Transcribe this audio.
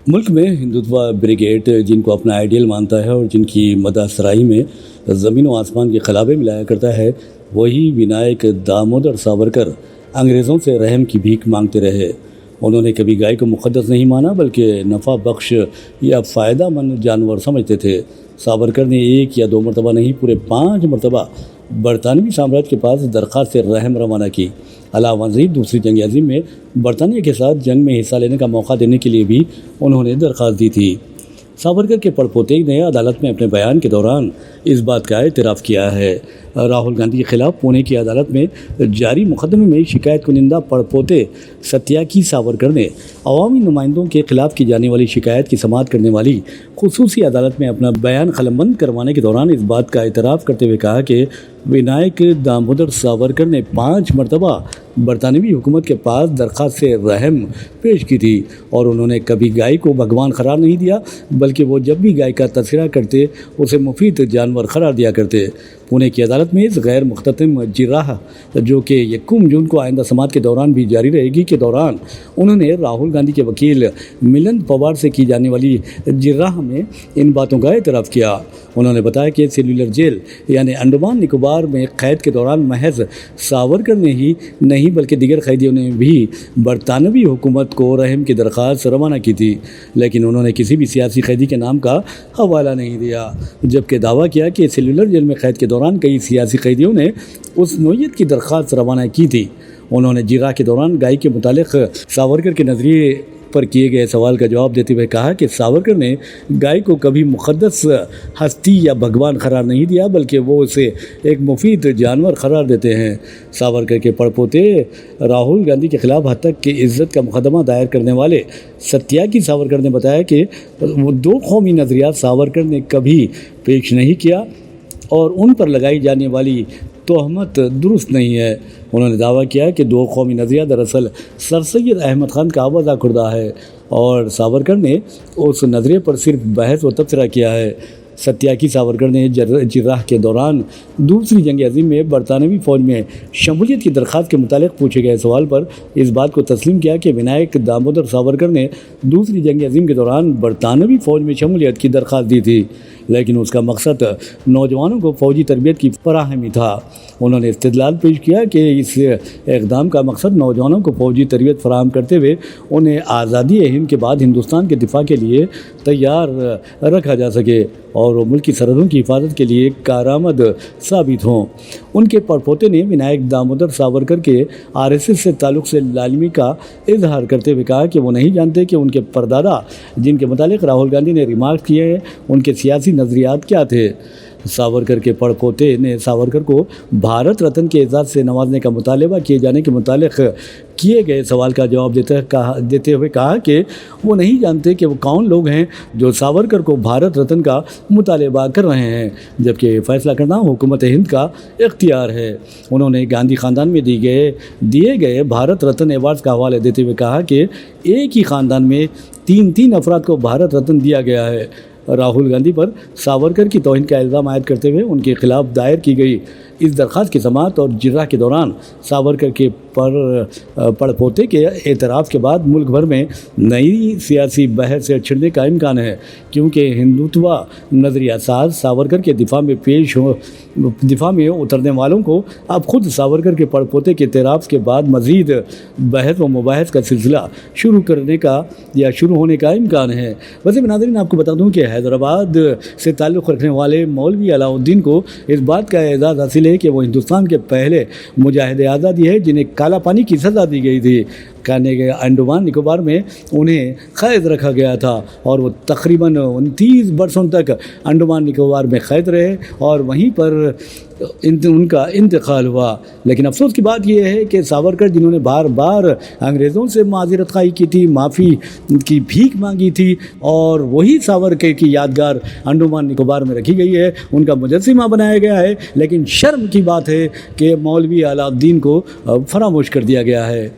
ملک میں ہندوتوا بریگیڈ جن کو اپنا آئیڈیل مانتا ہے اور جن کی مدح سرائی میں زمین و آسمان کے خلابے ملایا کرتا ہے، وہی ونائک دامودر ساورکر انگریزوں سے رحم کی بھیک مانگتے رہے۔ انہوں نے کبھی گائے کو مقدس نہیں مانا بلکہ نفع بخش یا فائدہ مند جانور سمجھتے تھے۔ ساورکر نے ایک یا دو مرتبہ نہیں، پورے 5 مرتبہ برطانوی سامراج کے پاس درخواست رحم روانہ کی۔ علاوہ ازیں دوسری جنگ عظیم میں برطانیہ کے ساتھ جنگ میں حصہ لینے کا موقع دینے کے لیے بھی انہوں نے درخواست دی تھی۔ ساورکر کے پڑپوتے نے عدالت میں اپنے بیان کے دوران اس بات کا اعتراف کیا ہے۔ راہل گاندھی کے خلاف پونے کی عدالت میں جاری مقدمے میں شکایت کنندہ پڑپوتے ستیاکی ساورکر نے عوامی نمائندوں کے خلاف کی جانے والی شکایت کی سماعت کرنے والی خصوصی عدالت میں اپنا بیان قلمبند کروانے کے دوران اس بات کا اعتراف کرتے ہوئے کہا کہ ونائک دامودر ساورکر نے 5 مرتبہ برطانوی حکومت کے پاس درخواست رحم پیش کی تھی اور انہوں نے کبھی گائے کو بھگوان قرار نہیں دیا بلکہ وہ جب بھی گائے کا تذکرہ کرتے اسے مفید جانور قرار دیا کرتے۔ پونے کی عدالت میں اس غیر مختتم جراح جو کہ 1 جون کو آئندہ سماعت کے دوران بھی جاری رہے گی کے دوران انہوں نے راہل گاندھی کے وکیل ملند پوار سے کی جانے والی جراح میں ان باتوں کا اعتراف کیا۔ انہوں نے بتایا کہ سیلولر جیل یعنی انڈمان نکوبار میں قید کے دوران محض ساورکر نے ہی نہیں بلکہ دیگر قیدیوں نے بھی برطانوی حکومت کو رحم کی درخواست روانہ کی تھی، لیکن انہوں نے کسی بھی سیاسی قیدی کے نام کا حوالہ نہیں دیا، جبکہ دعویٰ کیا کہ سیلولر جیل میں قید کے دوران کئی سیاسی قیدیوں نے اس نوعیت کی درخواست روانہ کی تھی۔ انہوں نے جراح کے دوران گائے کے متعلق ساورکر کے نظریے پر کیے گئے سوال کا جواب دیتے ہوئے کہا کہ ساورکر نے گائے کو کبھی مقدس ہستی یا بھگوان قرار نہیں دیا بلکہ وہ اسے ایک مفید جانور قرار دیتے ہیں۔ ساورکر کے پڑپوتے راہل گاندھی کے خلاف حد تک کہ عزت کا مقدمہ دائر کرنے والے ستیاکی ساورکر نے بتایا کہ وہ 2 قومی نظریات ساورکر نے کبھی پیش نہیں کیا اور ان پر لگائی جانے والی تہمت درست نہیں ہے۔ انہوں نے دعویٰ کیا کہ 2 قومی نظریہ دراصل سر سید احمد خان کا وضع کردہ ہے اور ساورکر نے اس نظریے پر صرف بحث و تبصرہ کیا ہے۔ ستیاکی ساورکر نے جراح کے دوران دوسری جنگ عظیم میں برطانوی فوج میں شمولیت کی درخواست کے متعلق پوچھے گئے سوال پر اس بات کو تسلیم کیا کہ ونائک دامودر ساورکر نے دوسری جنگ عظیم کے دوران برطانوی فوج میں شمولیت کی درخواست دی تھی، لیکن اس کا مقصد نوجوانوں کو فوجی تربیت کی فراہمی تھا۔ انہوں نے استدلال پیش کیا کہ اس اقدام کا مقصد نوجوانوں کو فوجی تربیت فراہم کرتے ہوئے انہیں آزادی ہند کے بعد ہندوستان کے دفاع کے لیے تیار رکھا جا سکے اور وہ ملک کی سرحدوں کی حفاظت کے لیے کارآمد ثابت ہوں۔ ان کے پڑپوتے نے ونائک دامودر ساورکر کے RSS سے تعلق سے لالمی کا اظہار کرتے ہوئے کہا کہ وہ نہیں جانتے کہ ان کے پردادا جن کے متعلق راہل گاندھی نے ریمارک کیے ہیں ان کے سیاسی نظریات کیا تھے۔ ساورکر کے پڑپوتے نے ساورکر کو بھارت رتن کے اعزاز سے نوازنے کا مطالبہ کیے جانے کے متعلق کیے گئے سوال کا جواب دیتے ہوئے کہا کہ وہ نہیں جانتے کہ وہ کون لوگ ہیں جو ساورکر کو بھارت رتن کا مطالبہ کر رہے ہیں، جبکہ یہ فیصلہ کرنا حکومت ہند کا اختیار ہے۔ انہوں نے گاندھی خاندان میں دیے گئے بھارت رتن ایوارڈز کا حوالہ دیتے ہوئے کہا کہ ایک ہی خاندان میں 3 افراد کو بھارت رتن دیا گیا ہے۔ راہل گاندھی پر ساورکر کی توہین کا الزام عائد کرتے ہوئے ان کے خلاف دائر کی گئی اس درخواست کی سماعت اور جراح کے دوران ساورکر کے پڑپوتے کے اعتراف کے بعد ملک بھر میں نئی سیاسی بحث سے چھڑنے کا امکان ہے، کیونکہ ہندوتوا نظریہ ساز ساورکر کے دفاع میں اترنے والوں کو اب خود ساورکر کے پڑپوتے کے اعتراف کے بعد مزید بحث و مباحث کا سلسلہ شروع ہونے کا امکان ہے۔ ویسے ناظرین آپ کو بتا دوں کہ حیدرآباد سے تعلق رکھنے والے مولوی علاء الدین کو اس بات کا اعزاز حاصل ہے کہ وہ ہندوستان کے پہلے مجاہد آزادی ہے جنہیں کالا پانی کی سزا دی گئی تھی۔ انڈمان نکوبار میں انہیں قید رکھا گیا تھا اور وہ تقریباً 29 برسوں تک انڈمان نکوبار میں قید رہے اور وہیں پر ان کا انتقال ہوا۔ لیکن افسوس کی بات یہ ہے کہ ساورکر جنہوں نے بار بار انگریزوں سے معذرت خواہی کی تھی، معافی کی بھیک مانگی تھی اور وہی ساورکر کی یادگار انڈمان نکوبار میں رکھی گئی ہے، ان کا مجسمہ بنایا گیا ہے، لیکن شرم کی بات ہے کہ مولوی علاء الدین کو فراموش کر دیا گیا ہے۔